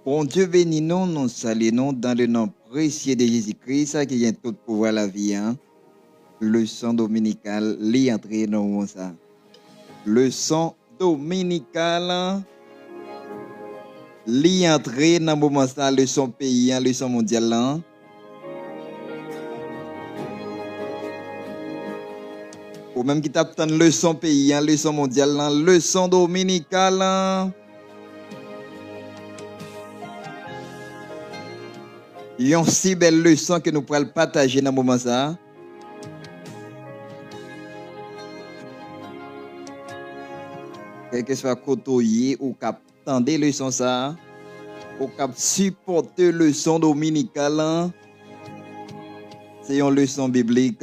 Bon Dieu béni nous, nous saluons dans le nom précieux de Jésus-Christ qui vient tout pouvoir la vie. Leçon dominicale, l'y entrer dans ça. Leçon dominicale, l'y entrer dans le moment ça, leçon pays, leçon mondiale. Ou même qui t'attend leçon pays, leçon mondiale, leçon dominicale. Il y a une si belle leçon que nous pourrons partager dans le moment ça. Quel que soit côtoyer ou cap tendre leçon ça, ou cap supporter leçon dominicale. C'est une leçon biblique.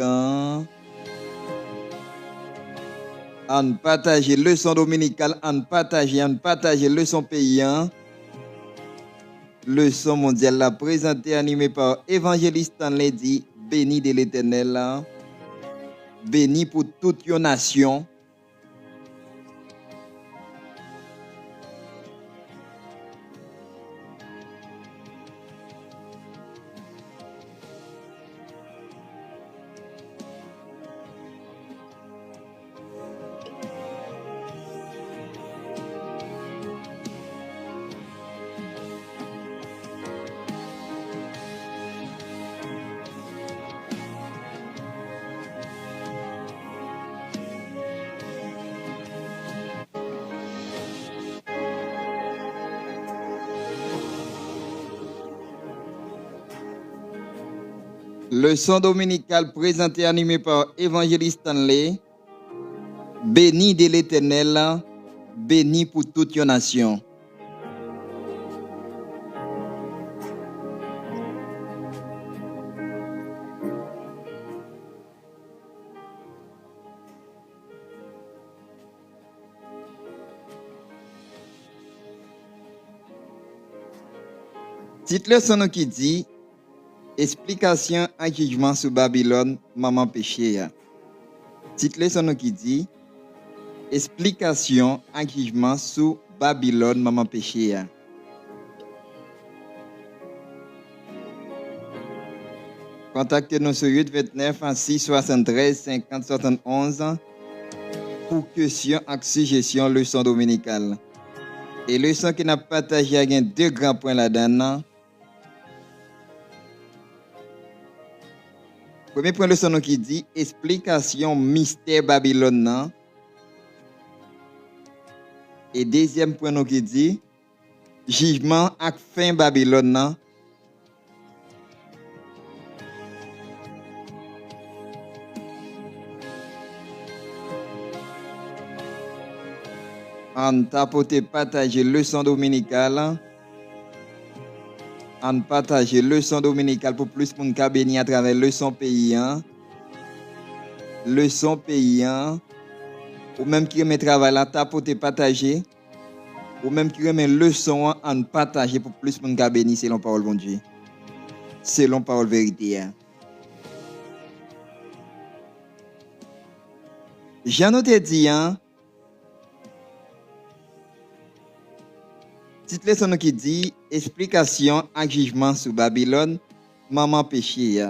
En partager leçon dominicale, en partager leçon paysan. Leçon mondiale la présentée animée par évangéliste Stanley dit béni de l'Éternel, béni pour toute une nation. Leçon dominicale présentée animée par évangéliste Stanley. Béni de l'Éternel, béni pour toute une nation. Titre leçon qui dit explication en jugement sur Babylone, maman péché. Titre leçon qui dit explication en jugement sur Babylone, maman péché. Contactez-nous sur 829 6 73 50 71 pour question et suggestion leçon dominicale. Et leçon qui n'a partagé avec deux grands points là-dedans. Premier point leçon qui dit explication mystère Babylone. Et deuxième point qui dit jugement à fin Babylone. On tapote partager leçon dominicale. On partage leçon dominicale pour plus de monde béni à travers leçon paysan. Leçon paysan. Ou même qui remet travail là, tapote partager. Ou même qui remet leçon en partager pour plus de monde béni selon parole bon Dieu. Selon parole vérité. J'en ai dit, Titre leçon qui dit explication en jugement sur Babylone, maman péché.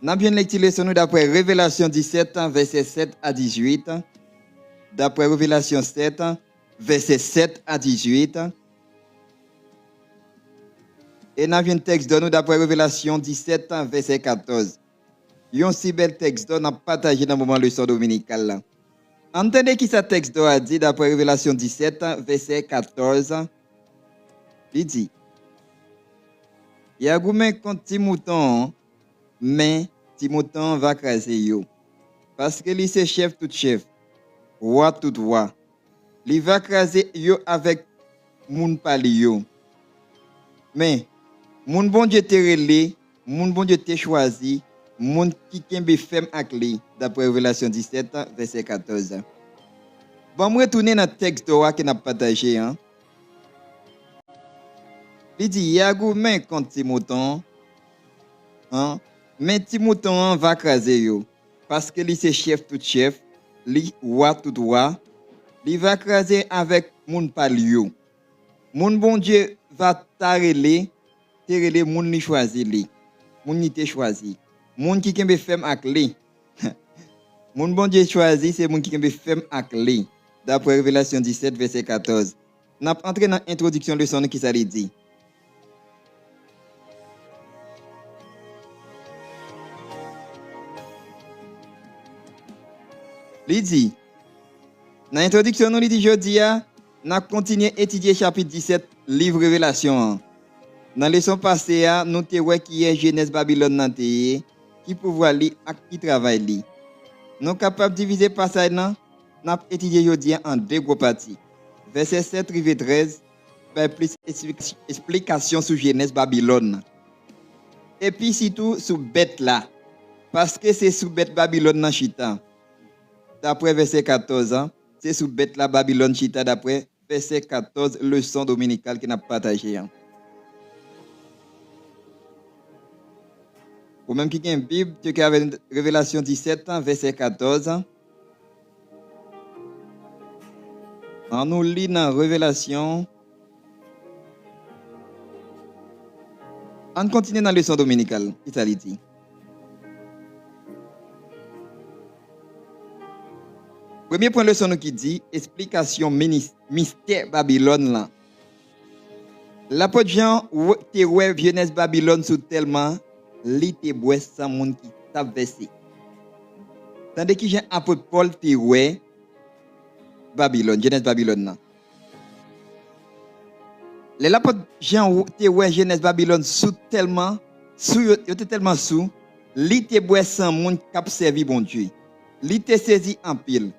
Nous avons bien lecture leçon d'après Révélation 17, verset 7 à 18. D'après Révélation 7, verset 7 à 18. Et nous avons un texte de nous d'après Révélation 17, verset 14. Il y a un si bel texte nous avons partagé dans le moment leçon dominicale. Entendez qui ce texte a dit d'après Révélation 17, verset 14. Il dit, il y a gourmet contre Timouton, mais Timouton va craser yo. Parce que lui c'est chef tout chef, roi tout roi. Il va craser yo avec moun pali yo. Mais, moun bon Dieu te relé, moun bon Dieu te choisi, moun qui kembe femme ak li, d'après Révélation 17, verset 14. Bon, je retourner dans le texte que nous avons partagé. Il dit, il y a gourmet contre Timouton, mais Timouton va craser yo. Parce que lui c'est chef tout chef, lui roi tout roi. Il va craser avec moun pali yo. Moun bon Dieu va tarele, terele moun ni choisi li. Moun ni te choisi. Moun qui kembe femme ak li. Moun bon Dieu choisi, c'est moun qui kembe femme ak li. D'après Révélation 17, verset 14. N'a entré dans l'introduction de son qui ça li dit. Li dit, dans l'introduction, nous dit jeudi, nous avons continué à étudier chapitre 17, livre Révélation. Dans la leçon passée, nous avons vu qui est Genèse Babylone, qui pouvoir lire et qui travaille. Nous sommes capables de diviser le passage, nous avons étudié jeudi en deux gros parties. Verset 7, rive 13, par plus explication sur Genèse Babylone. Et puis surtout sur bête là. Parce que c'est sous bête Babylone dans Chita. D'après verset 14, c'est sous bête la Babylone Chita d'après verset 14, leçon dominicale qu'il a partagé. Ou même qui a une Bible, tu as Révélation 17, verset 14. On nous lit dans Révélation. On continue dans la leçon dominicale. Qu'est-ce qu'il dit? Premier point de leçon qui dit explication mystère Babylone là. L'apôtre Jean te ouais Genèse Babylone sous tellement li te bois sans monde qui t'a versé. Tandis que Jean apôtre Paul te ouais Babylone, Genèse Babylone là. L'apôtre Jean te ouais Genèse Babylone sous tellement sous li te bois sans monde qui servi bon Dieu. Li te saisi en pile.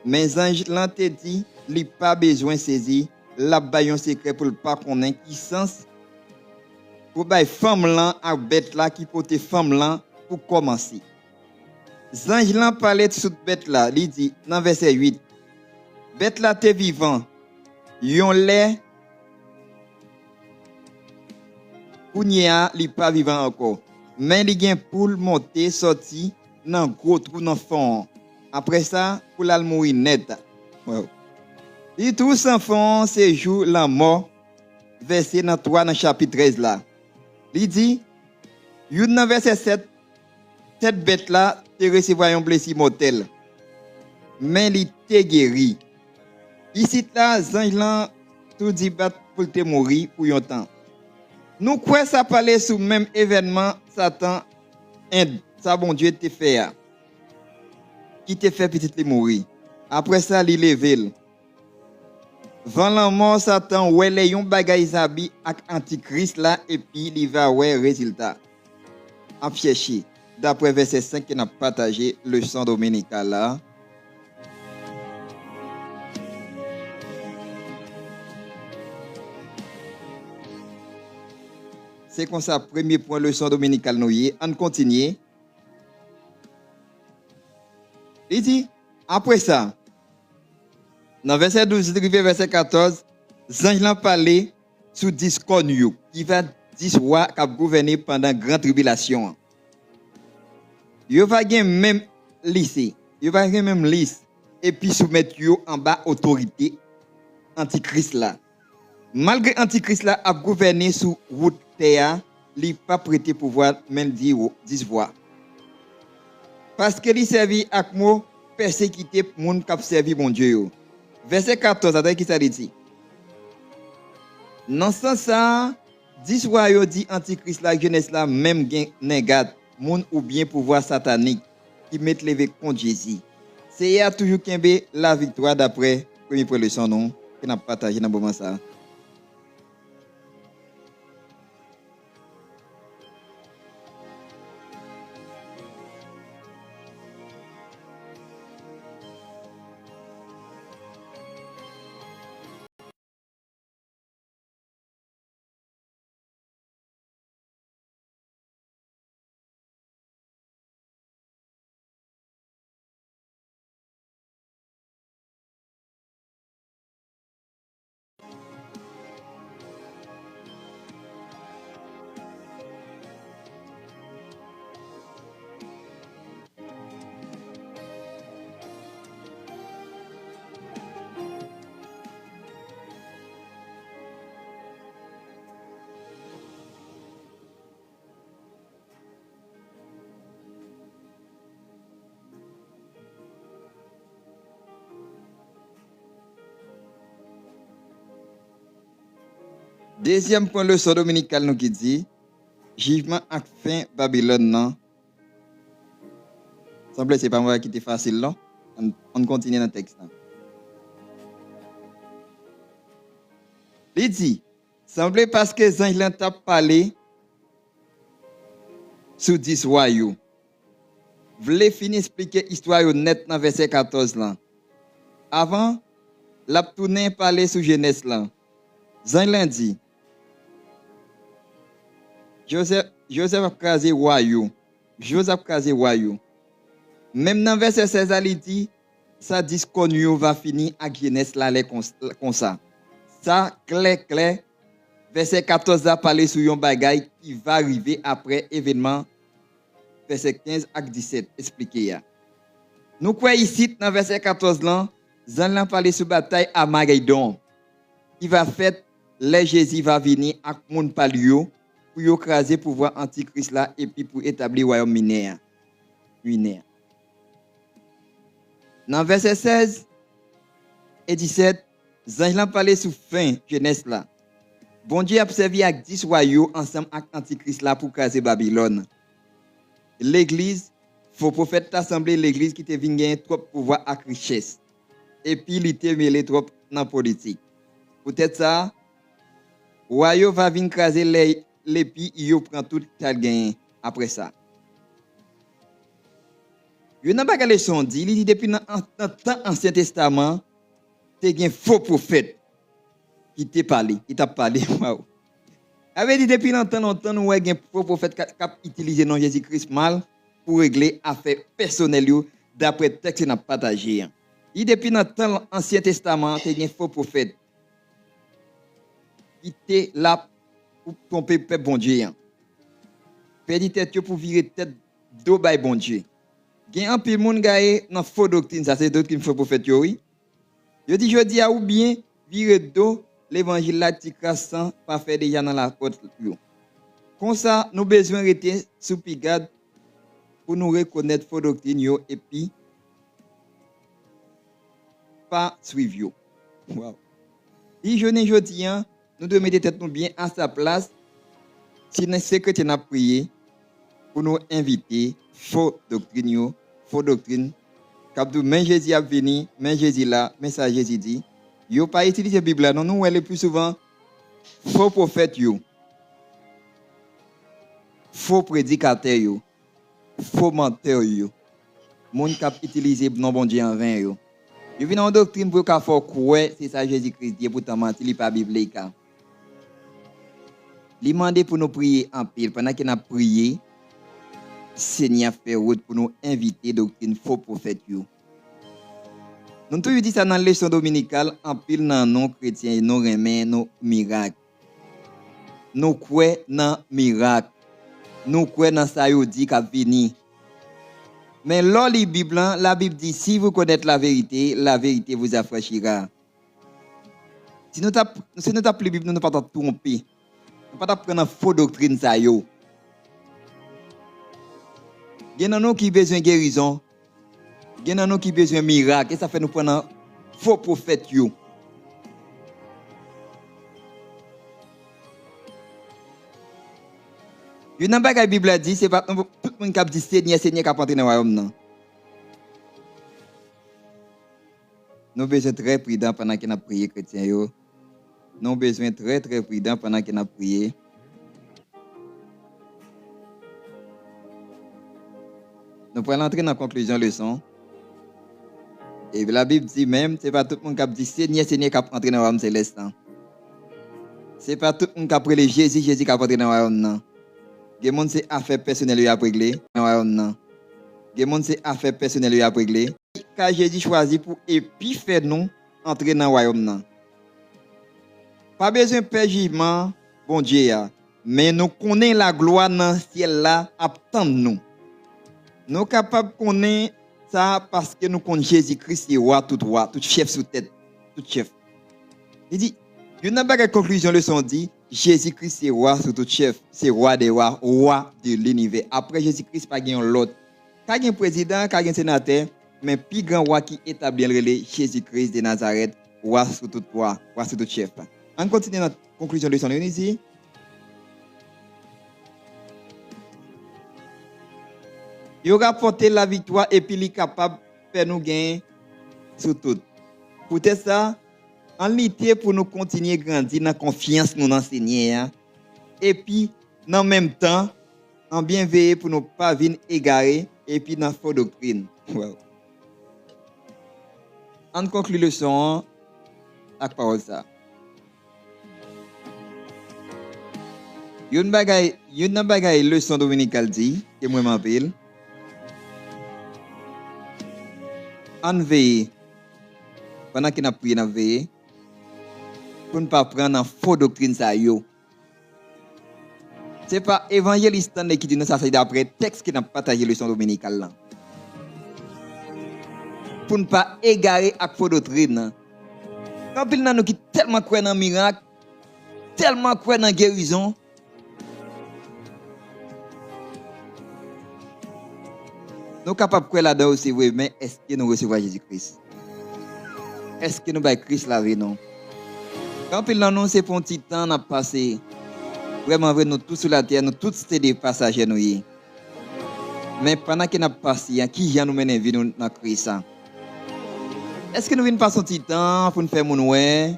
Mais ange là te dit, li pas besoin saisir la bayon secret pour pas connaître qui sens pour bay femme là à bête là qui porte femme là pour commencer. Ange là parlait de cette bête là, il dit dans verset 8. Bête là te vivant. Yon lait Kounia li pas vivant encore. Mais li gen pour monter sorti dans gros trou dans fond. Après ça, pour la mourir net. Wow. Et tout sans fond, c'est jour la mort. Verset dans 3 dans chapitre 13 là. Il dit, yon dans verset 7, cette bête là, te recevoir un blessure mortel. Mais il te guéri. Ici là, ange là, tout dit bat pour te mourir pour un temps. Nous quoi ça parler sur même événement Satan ça bon Dieu te fait qui te fait petit mourir. Après ça, il levé. Van la mort Satan ouais les yon bagay zabi ak antichrist là et puis il va ouais résultat. A chercher d'après verset 5 qui n'a partagé leçon dominicale là. C'est comme ça, premier point, leçon dominicale, nous y on continue. Il dit, après ça, dans verset 12, verset 14, Zange l'a parlé sous 10 cornes qui va 10 rois qui gouverner pendant la grande tribulation. Il va gagner même lycée, il va gagner même liste, et puis soumettre en bas autorité antichrist là. Malgré antichrist là a gouverné sous route terre, il pas prêté pouvoir même 10 voix. Parce que il servi avec moi persécuter monde qui servi mon Dieu. Verset 14 avec qui ça dit. Dans ce sens ça 10 voix yo dit antichrist la jeunesse là même gen négat monde ou bien pouvoir satanique qui met levé contre Jésus. C'est a toujours kembe la victoire d'après premier point leçon non que n'a partagé dans moment ça. Deuxième point, leçon dominicale nous qui dit, jugement à fin Babylone, non? Semble c'est pas moi qui était facile, non? On continue dans le texte. Il dit, semble parce que les anges t'a parlé sous 10 royaumes. Voulez finir expliquer l'histoire net dans verset 14 là. Avant, la tourné parler sous Genèse là. Zanj dit, Joseph a crasé royaume. Joseph a crasé royaume. Même dans verset 16, il dit, ça dit qu'on va finir avec Genèse là comme ça. Ça, clair. Verset 14 a parlé sur un bagay qui va arriver après événement. Verset 15 à 17, expliquez. Nous croyons ici, dans verset 14 là, Zan a parlé sur bataille à Armageddon. Il va faire, les Jésus va venir à mon palio pour écraser le pouvoir antichrist là et puis pour établir le royaume minéa. Dans verset 16 et 17, Zan a parlé sur fin Genèse là. Bon Dieu a servi avec 10 royaumes ensemble avec antichrist là pour écraser Babylone. L'église, faux prophète assemblé l'église qui te vient gagner trop pouvoir à richesse. Et puis il te mêlé trop dans la politique. Peut-être ça, royaume va venir craser les puis il prend tout tel gain après ça. Il n'a pas qu'à leçon dit, il dit depuis dans l'Ancien Testament, tu as un faux prophète qui t'a parlé, Wow. Avait dit depuis longtemps, nous avons un faux prophète qui a utilisé non Jésus-Christ mal pour régler affaires personnelles d'après le texte que nous avons partagé. Il depuis l'Ancien Testament, tu as un faux prophète qui était là pour tromper le peuple bon Dieu. Perdre tête pour virer tête d'eau by bon Dieu. Il y a un peu de monde qui dans faux doctrine, ça c'est doctrine faux prophète. Oui. Je dis, ou bien virer d'eau. L'évangile là, tu crasses pas faire déjà dans la porte. Comme ça, nous avons besoin de rester sous pigade pour nous reconnaître faux doctrine et puis pas suivre. Wow. Et je dis, nous devons mettre tête nous bien à sa place. Si nous sommes chrétiens à prier pour nous inviter faux doctrine, Quand mais Jésus a venu, mais Jésus là, mais ça Jésus dit. Yo pas utiliser la Bible là, non, nous elle est plus souvent faux prophète yo. Faux prédicateur yo. Faux menteur yo. Moun qui utiliser non bon Dieu en vain yo. Yo vient en doctrine pour qu'a faut croire c'est ça Jésus-Christ dit pourtant mentir il pas biblique. Il demande pour nous prier en pile pendant qu'il a prié Seigneur fait route pour nous inviter doctrine faux prophète yo. Nous tout dit ça dans la leçon dominicale, en pile dans non chrétiens, nous remet nos miracles. Nous croyons dans miracle. Nous croyons dans ça yo dit qu'a fini. Mais lors la Bible dit si vous connaissez la vérité vous affranchira. Si nous t'appelons la Bible, nous ne pas tromper. Nous ne pas prendre faux doctrine ça yo. Il y a nous qui besoin de guérison. Il y a nous qui besoin de miracle. Et ça fait nous prendre un faux prophète. Il y a pas que la Bible dit, c'est pas tout le monde qui dit Seigneur qui a entré dans le royaume. Nous avons besoin très prudent pendant qu'on a prié chrétien. Nous avons besoin très prudent pendant qu'on a prié. Nous pouvons entrer dans la conclusion de la leçon. Et la Bible dit même, ce n'est pas tout le monde qui dit Seigneur qui a entré dans le royaume céleste. Ce n'est pas tout le monde qui a prié Jésus qui a entré dans le royaume. Il y a des gens qui ont affaires personnelles qui ont réglé dans le royaume. Il y a des gens qui ont affaires personnelles qui ont réglé. Car Jésus choisit pour et puis faire nous entrer dans le royaume. Pas besoin de faire jugement, bon Dieu. Mais nous connaissons la gloire dans le ciel là, attend nous. Nous sommes capables de connaître ça parce que nous connaissons Jésus-Christ, c'est roi, tout chef sous tête, tout chef. Il dit, il n'y a pas de conclusion, le son dit, Jésus-Christ, c'est roi sous tout chef, c'est roi des rois, roi de l'univers. Après Jésus-Christ, pas de l'autre. Pas de président, pas de sénateur, mais plus grand roi qui établit le relais, Jésus-Christ de Nazareth, roi sous tout roi, roi sous tout chef. On continue notre conclusion de leçon ici. Il rapporté la victoire et puis il est capable de faire nous gagner sur tout. Pour ça, en lutter pour nous continuer à grandir dans la confiance nous enseigner. Et puis, en même temps, en bien veiller pour ne pas venir égarer et puis dans la fausse doctrine. Wow. On conclut le leçon avec parole ça. Yon bagay leçon dominicale dit, que moi m'appelle. On veille, pendant qu'on a prié, on veille, pour ne pas prendre en faux doctrine ça yo. C'est pas évangéliste qui dit nous ça, c'est d'après texte qui n'a partagé leçon dominicale là. Pour ne pas égarer avec faux doctrine. Quand il nous qui tellement croit dans miracle, tellement croit dans guérison. Nous sommes capables de croire là-dedans aussi, oui, mais est-ce que nous recevons Jésus-Christ? Est-ce que nous avons Christ la vie, non? Quand il nous c'est pour un petit temps, on a passé. Vraiment, nous tous sur la terre, nous tous c'était des passagers. Nous. Mais pendant qu'on a passé, qui vient nous mener dans Christ? Est-ce que nous venons passer un petit temps pour nous faire mon ouais?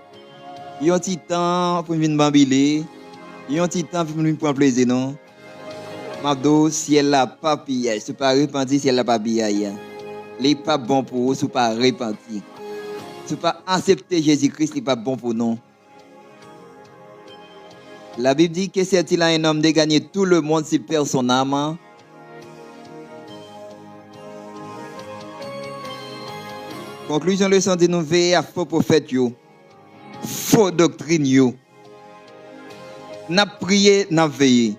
Il y a un petit temps pour nous venir bambiler? Il y a un petit temps pour nous prendre plaisir, non? Mabdo, si elle n'a pas pillé, c'est pas repenti si elle n'a pas pillé. Les pas bon pour vous, c'est pas repenti. C'est pas accepter Jésus-Christ, c'est pas bon pour nous. La Bible dit que c'est-il un homme de gagner tout le monde s'il perd son âme? Conclusion leçon de nous veiller à faux prophètes yo, faux doctrine yo. N'a prié, n'a veillé.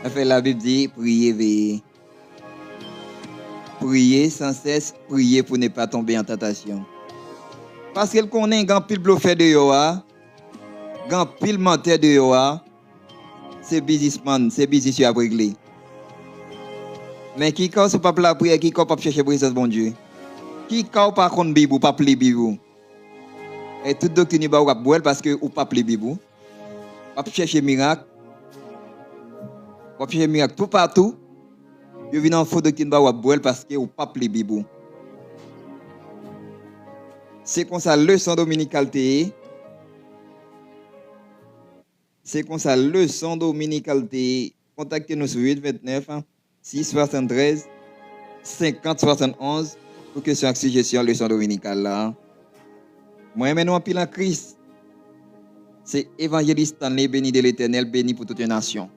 Enfin, la Bible dit priez, veillez. Priez sans cesse, priez pour ne pas tomber en tentation. Parce qu'elle connaît un grand pile bluffé de Yoa, grand pile menteur de Yoa, c'est businessman, c'est business à régler. Mais qui quand ce pas la prière, qui quand pas chercher présence bon Dieu, qui quand pas contre Bible, pas pli Bible. Et toute doctrine ba ou pas boire parce que ou pas pli Bible. Pas chercher miracle. Pas chercher miracle tout partout. Yo vient en faux doctrine ba ou boire parce que ou pas pli Bible. C'est comme ça leçon dominicale té. C'est comme ça leçon dominicale té. Contactez-nous sur 829 673 50 71 pour que sur suggestion leçon dominicale là. Moi maintenant en pile en Christ. C'est évangéliste en béni de l'Éternel, béni pour toute une nation.